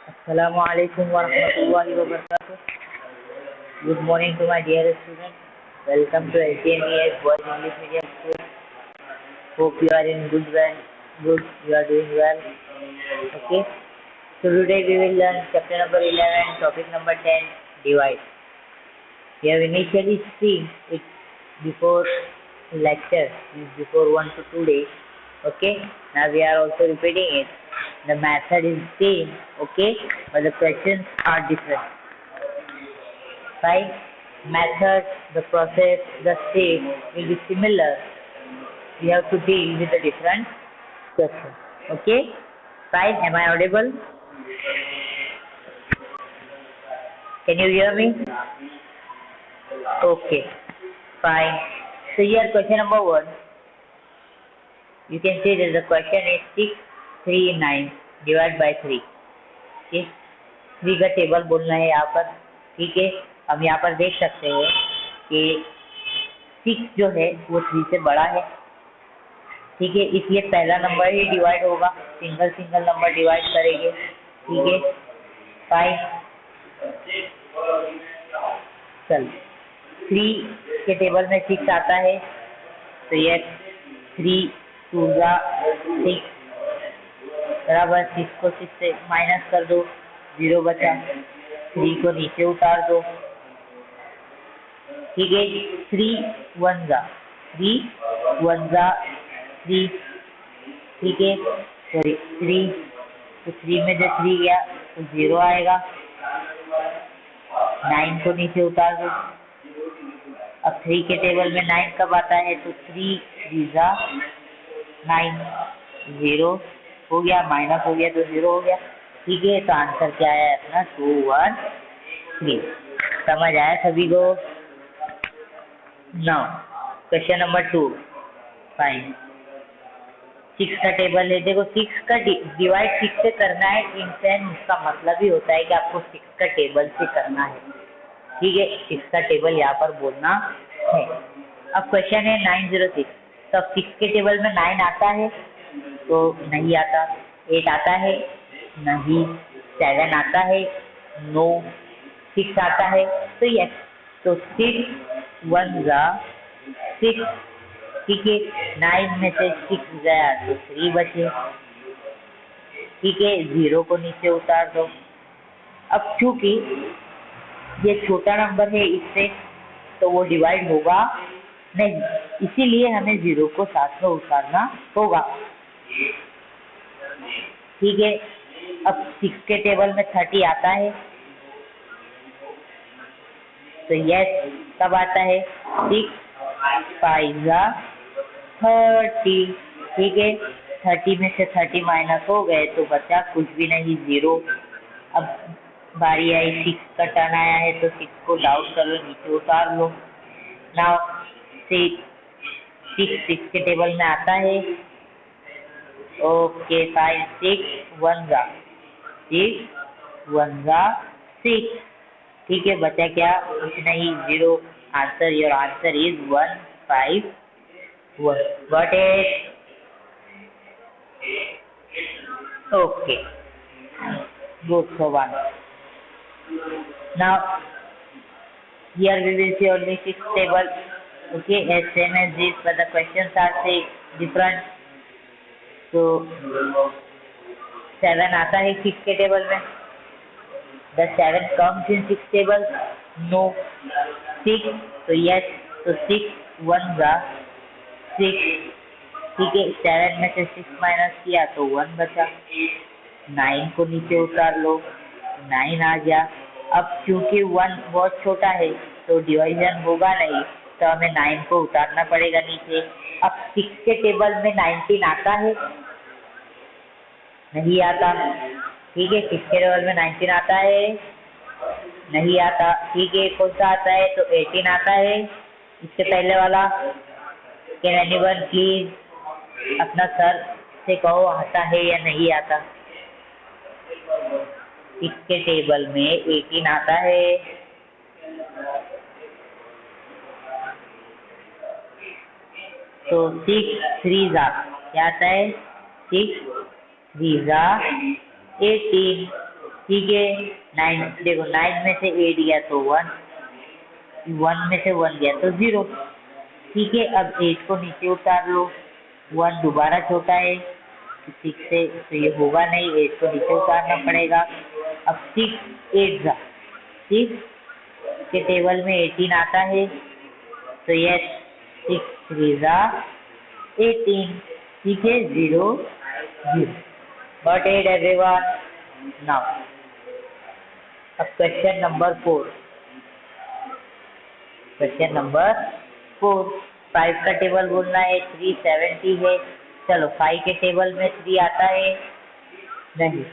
Assalamualaikum warahmatullahi wabarakatuh. Good morning to my dear students. Welcome to LTMES Boys English Medium School. Hope you are in good. You are doing well. Okay. So today we will learn chapter number 11, topic number 10, divide. We have initially seen it before lecture, before 1 to 2 days. Okay. Now we are also repeating it. The method is same, okay, but the questions are different. Right? Method, the process, the state will be similar. We have to deal with the different questions. Okay? Right? Am I audible? Can you hear me? Okay. Fine. So here question number 1. You can see that the question is 639 divide by 3. ठीक, 3 का table बोलना है यहाँ पर. ठीक है, हम यहाँ पर देख सकते हैं कि 6 जो है वो 3 से बड़ा है. ठीक है, इसलिए पहला नंबर ही डिवाइड होगा. सिंगल नंबर डिवाइड करेंगे. ठीक है, 5. चल 3 के टेबल में 6 आता है तो ये 3 2 6 बराबर. 6 को 6 से माइनस कर दो, 0 बचा. 3 को नीचे उतार दो. ठीक है, 3 1 3. ठीक है, सॉरी 3, तो 3 में जब 3 गया तो 0 आएगा. 9 को नीचे उतार दो. अब 3 के टेबल में 9 कब आता है तो 3 3 9, 0 हो गया, माइनस हो गया तो 0 हो गया. ठीक है, तो आंसर क्या आया अपना 2 1 3. समझ आया सभी को? Now question number 2. फाइन. 6 का टेबल है. देखो 6 का डिवाइड 6 से करना है इन सेंस, उसका मतलब ही होता है कि आपको 6 का टेबल से करना है. ठीक है, 6 का टेबल यहाँ पर बोलना है. अब क्वेश्चन है 906. तो अब 6 के टेबल में 9 आता है तो नहीं आता. 8 आता है नहीं. 7 आता है नो. 6 आता है तो यस. तो 6 1 6. ठीक है, 9 में से 6 गया तो 3 बचे. ठीक है, 0 को नीचे उतार दो. अब चूंकि ये छोटा नंबर है इससे तो वो डिवाइड होगा नहीं, इसीलिए हमें 0 को साथ में उतारना होगा. ठीक है, अब 6 के टेबल में 30 आता है तो यस कब आता है 6 5 30. ठीक है, 30 में से 30 माइनस हो गए तो बचा कुछ भी नहीं, 0. अब बारी आई 6 का टर्न आया है तो 6 को डाउन कर लो, नीचे उतार लो. नाउ 6 के टेबल में आता है. Okay fine. 6 1 6. ठीक है, बचा क्या? कुछ नहीं, 0. Answer, your answer is 1 5 1. Got it? Okay, good. So 1. Now here we will see only 6 table. Okay, as same as this, but the questions are say different. तो 7 आता है 6 के टेबल में. The 7 comes in 6 table. No. 6 तो yes. तो 6 1 6. ठीक है, 7 में से 6 माइनस किया तो 1 बचा. 9 को नीचे उतार लो, 9 आ गया. अब क्योंकि 1 बहुत छोटा है तो डिवाइजन होगा नहीं, तो हमें 9 को उतारना पड़ेगा नीचे. अब 6 के टेबल में 19 आता है नहीं आता. ठीक है, 6 के टेबल में 19 आता है नहीं आता. ठीक है, कौन सा आता है तो 18 आता है. इससे पहले वाला कैन एनीवन प्लीज अपना सर से कहो आता है या नहीं आता. 6 के टेबल में 18 आता है. तो 6 3 क्या आता है? 6 3 18. ठीक है। 9 देखो 9 में से 8 गया तो 1, 1 में से 1 गया तो 0। ठीक है, अब 8 को नीचे उतार लो, 1 दोबारा छोटा है 6 से, तो ये होगा नहीं, 8 को नीचे उतारना पड़ेगा। अब 6 8 जा 6 के टेबल में 18 आता है, तो ये 6 3 जा 18। ठीक है, 0 0। Got it everyone? Now, अब क्वेश्चन नंबर 4। क्वेश्चन नंबर 4, 5 का टेबल बोलना है, 370 है। चलो 5 के टेबल में 3 आता है नहीं।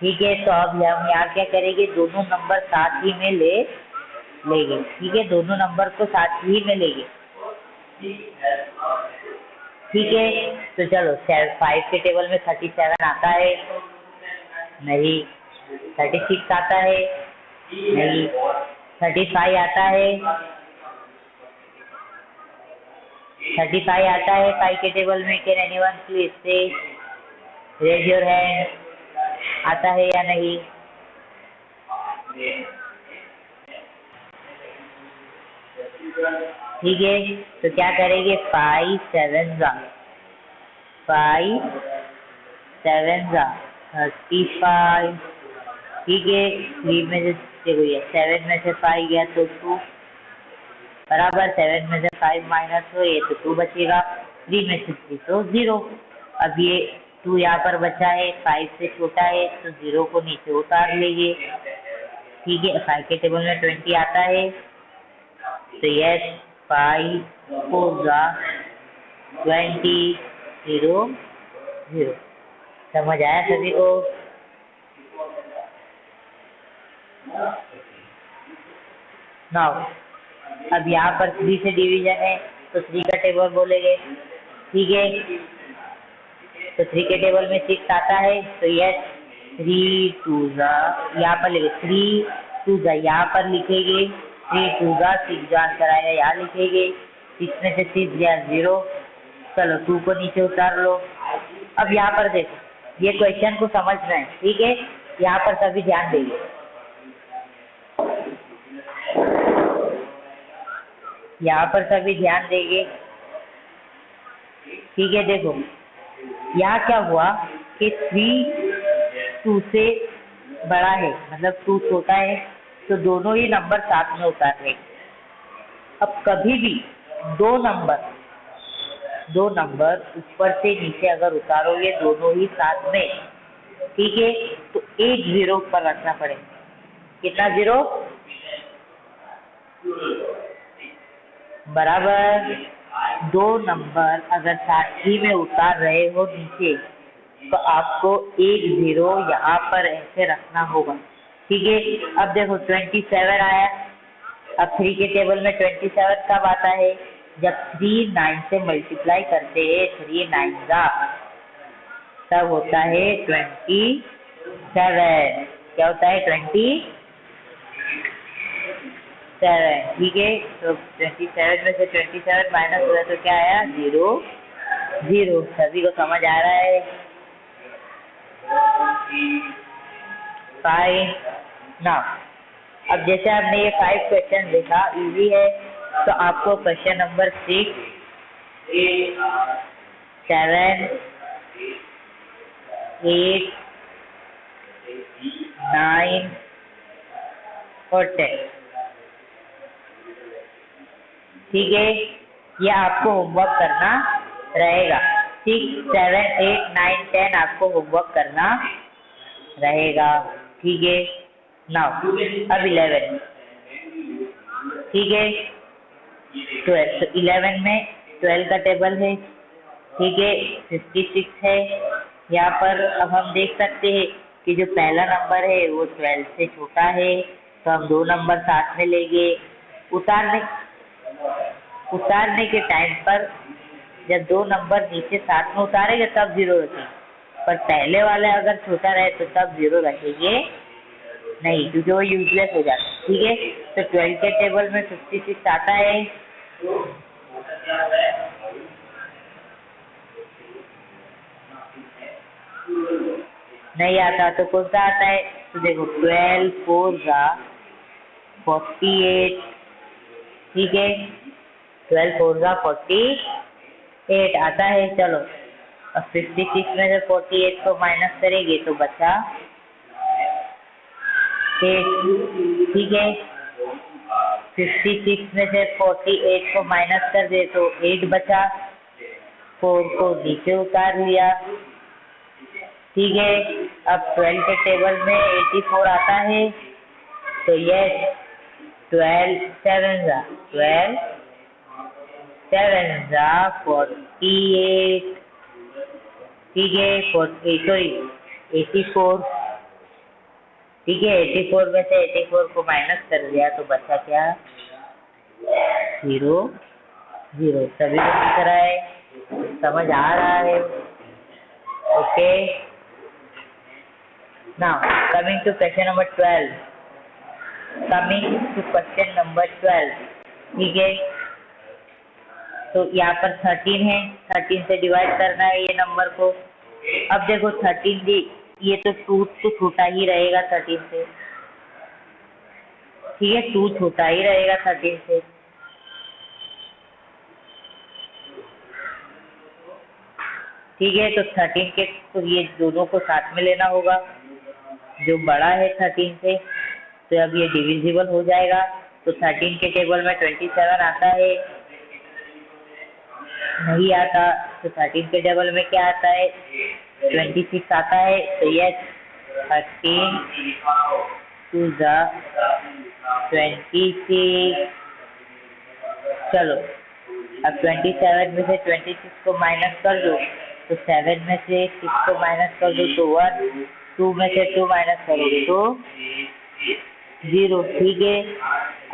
ठीक है, तो अब हम यहाँ क्या करेंगे, दोनों नंबर साथ ही में लेंगे। ठीक है, दोनों नंबर को साथ ही में लेंगे। ठीक है, तो चलो 5 के टेबल में 37 आता है नहीं, 36 आता है नहीं, 35 आता है, 35 आता है 5 के टेबल में। कैन एनीवन प्लीज से रेज योर हैंड, आता है या नहीं? ठीक है, तो क्या करेंगे, 5 7 जा 35। ठीक है, 3 में से देखो ये 7 में से 5 गया तो 2 बराबर, 7 में से 5 माइनस हो ये तो 2 बचेगा, 3 में से 3 तो 0। अब ये 2 यहाँ पर बचा है, 5 से छोटा है तो 0 को नीचे उतार लेंगे। ठीक है, 5 के टेबल में 20 आता है, तो यस 5 4 जा 20 0 0। समझ आया सभी को? नाउ अब यहाँ पर 3 से डिवीजन है, तो 3 का टेबल बोलेंगे। ठीक है, तो 3 के टेबल में 6 आता है, तो यस 3 2 जा यहाँ पर लिखे, 3 2 जा यहाँ पर लिखेंगे, 3 2 जा 6 जो आंसर आएगा यहाँ लिखेंगे। 6 में से 6 गया 0। चलो 2 को नीचे उतार लो। अब यहाँ पर देखो, ये क्वेश्चन को समझना है। ठीक है, यहाँ पर सभी ध्यान देंगे। यहाँ पर सभी ध्यान देंगे। ठीक है, देखो यहाँ क्या हुआ कि 3 2 से बड़ा है, मतलब 2 छोटा है, तो दोनों ही नंबर साथ में उतार रहे। अब कभी भी दो नंबर ऊपर से नीचे अगर उतारोगे दोनों ही साथ में, ठीक है, तो एक 0 ऊपर रखना पड़ेगा। कितना 0? बराबर, दो नंबर अगर साथ ही में उतार रहे हो नीचे, तो आपको एक 0 यहाँ पर ऐसे रखना होगा। ठीक है, अब देखो 27 आया। अब 3 के टेबल में 27 कब आता है? जब 3 9 से मल्टीप्लाई करते हैं, 3 9 जा, तब होता है 27। क्या होता है? 27। ठीक है, तो 27 में से 27 माइनस हुआ तो क्या आया? 0 0। सभी को समझ आ रहा है? 5 ना। अब जैसे आपने ये 5 क्वेश्चन देखा, इजी है, तो आपको क्वेश्चन नंबर 6 7 8 9 और 10, ठीक है, ये आपको होमवर्क करना रहेगा। 6 7 8 9 10 आपको होमवर्क करना रहेगा। ठीक है, नाउ अब 11, ठीक है, 12। तो 11 में 12 का टेबल है। ठीक है, 56 है यहाँ पर। अब हम देख सकते हैं कि जो पहला नंबर है वो 12 से छोटा है, तो हम दो नंबर साथ में लेंगे। उतारने के टाइम पर जब दो नंबर नीचे साथ में उतारेंगे तब 0 रखेंगे, पर पहले वाले अगर छोटा रहे तो तब 0 रखेंगे नहीं, क्योंकि वो यूजलेस हो जाता है। ठीक है, तो 12 के टेबल में 56 आता है। नहीं आता तो कौन सा आता है? तो देखो 12 4 जा 48, ठीक है, 12 4 जा 48 आता है। चलो अब 56 में से 48 को माइनस करेंगे तो बचा 8, ठीक है। 56 में से 48 को माइनस कर दे तो 8 बचा, 4 को नीचे उतार लिया, ठीक है। अब 12 के टेबल में 84 आता है तो यस 12 7 जा 48, ठीक है। 84, ठीक है। 84 में से 84 को माइनस कर दिया तो बचा क्या 0 0। सभी को दिख रहा है, समझ आ रहा है? Okay, now coming to question number 12, ठीक है। तो यहाँ पर 13 है, 13 से डिवाइड करना है ये नंबर को। अब देखो 13 ये तो 2 तो छोटा ही रहेगा 13 से, ठीक है, 2 छोटा ही रहेगा 13 से, ठीक है। तो 13 के तो ये दोनों को साथ में लेना होगा, जो बड़ा है 13 से, तो अब ये डिविजिबल हो जाएगा। तो 13 के टेबल में 27 आता है, नहीं आता, तो 13 के टेबल में क्या आता है 26 आता है। तो ये 13 2 जा 26, चलो अब 27 में से 26 को माइनस कर दो तो 7 में से 6 को माइनस कर दो तो 1, 2 में से 2 माइनस करोगे तो 0, ठीक है।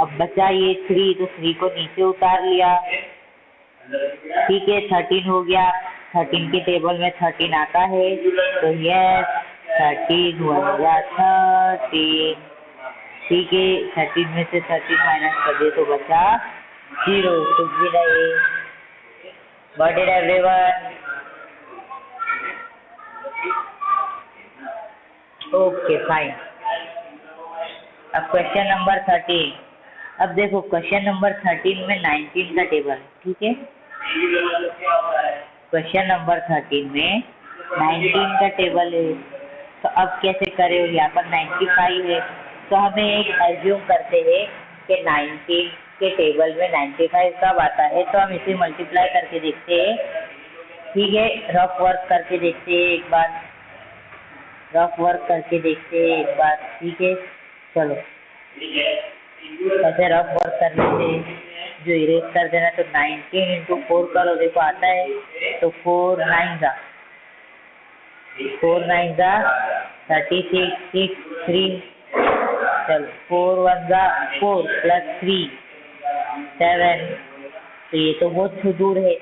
अब बचा ये 3, तो 3 को नीचे उतार लिया, ठीक है। 13 हो गया, 13 के टेबल में 13 आता है तो यस 13 1 जा 13, ठीक है। 13 में से 13 माइनस कर दे तो बचा 0, कुछ भी नहीं। Got it everyone? Okay fine. अब क्वेश्चन नंबर 13, अब देखो क्वेश्चन नंबर 13 में 19 का टेबल, ठीक है। क्वेश्चन नंबर 13 में 19 का टेबल है, तो अब कैसे करें? यहाँ पर 95 है, तो हमें एक एज्यूम करते हैं कि 19 के टेबल में 95 कब आता है, तो हम इसे मल्टीप्लाई करके देखते हैं, ठीक है। रफ वर्क करके देखते हैं एक बार, ठीक है। चलो ऐसे रफ वर्क कर लेते हैं, जो इरेज कर देना। तो 19 इंटू 4 करो, देखो आता है, तो 4 9 जा 36 6 3, चलो 4 1 जा 4 प्लस 3 7, तो ये तो बहुत दूर है,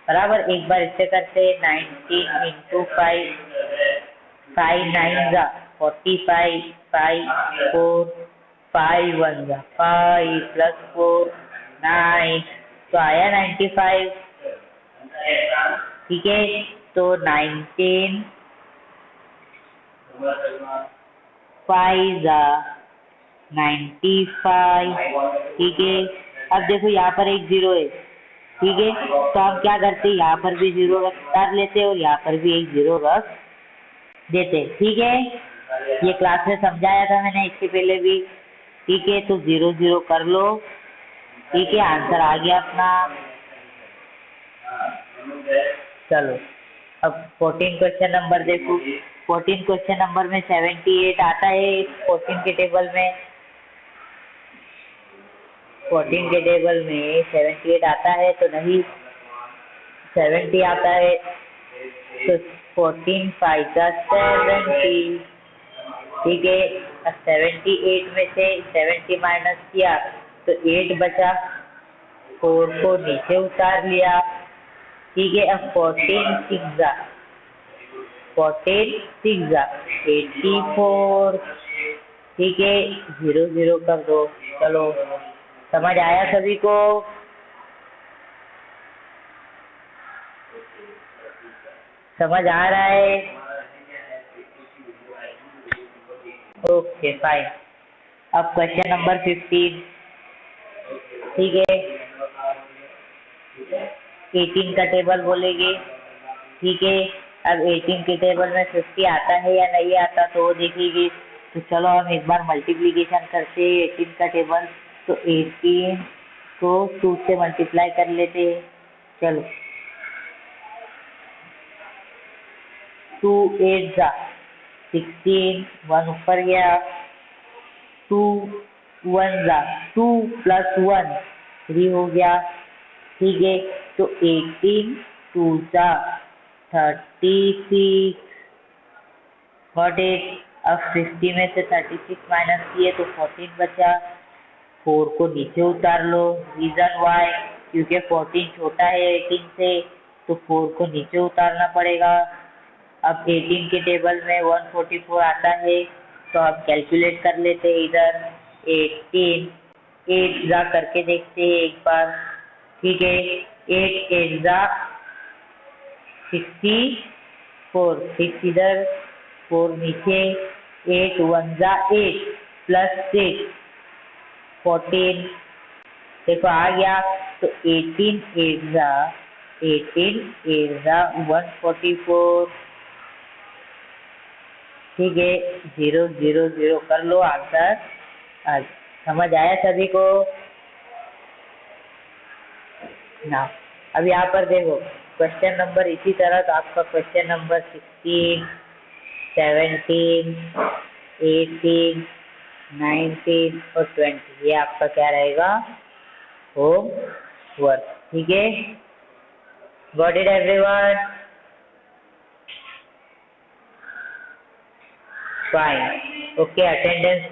बराबर। एक बार इससे करते हैं, 19 इंटू 5 5 9 जा 45, 5 4 5 1 जा 5 प्लस 4 9, तो आया 95, ठीक है। तो 19 5 जा 95, ठीक है। अब देखो यहाँ पर एक 0 है, ठीक है, तो हम क्या करते हैं, यहाँ पर भी 0 रख कर लेते और यहाँ पर भी एक 0 रख देते, ठीक है। ये क्लास में समझाया था मैंने इसके पहले भी, ठीक है। तो 0 0 कर लो, ठीक है, आंसर आ गया अपना। चलो अब 14 क्वेश्चन नंबर देखो, 14 क्वेश्चन नंबर में 78 आता है 14 के टेबल में, 14 के टेबल में 78 आता है, तो नहीं 70 आता है, तो 14 5 का 70, ठीक है। अब 78 में से 70 माइनस किया तो 8 बचा, 4 को नीचे उतार लिया, ठीक है। अब 14 6 जा 84, ठीक है, 0 0 कर दो। चलो समझ आया सभी को? समझ आ रहा है? Okay fine. अब क्वेश्चन नंबर 15, ठीक है। 18 का टेबल बोलेंगे, ठीक है। अब 18 के टेबल में 50 आता है या नहीं आता तो वो देखेंगे। तो चलो हम एक बार मल्टीप्लीकेशन करते हैं 18 का टेबल। तो 18 को 2 से मल्टीप्लाई कर लेते हैं। चलो 2 8 जा 16, 1 ऊपर गया, 2 1 जा 2 प्लस 1 3 हो गया, ठीक है। तो 18 2 जा 36, गॉट इट। अब 50 में से 36 माइनस किए तो 14 बचा। 4 को नीचे उतार लो, रीजन वाई, क्योंकि 14 छोटा है 18 से, तो 4 को नीचे उतारना पड़ेगा। अब 18 के टेबल में 144 आता है, तो आप कैलकुलेट कर लेते हैं इधर। 18 8 जा करके देखते हैं एक बार, ठीक है। 8 8 जा 64, 6 इधर 4 नीचे, 8 1 जा 8 प्लस 6 14, देखो आ गया। तो 18 8 जा 144, ठीक है। 0 0 0 कर लो आंसर। आज समझ आया सभी को ना। अब यहाँ पर देखो क्वेश्चन नंबर इसी तरह, तो आपका क्वेश्चन नंबर 16 17 18 19 और 20 ये आपका क्या रहेगा, होम वर्क, ठीक है। Got it everyone? Fine, okay. Attendance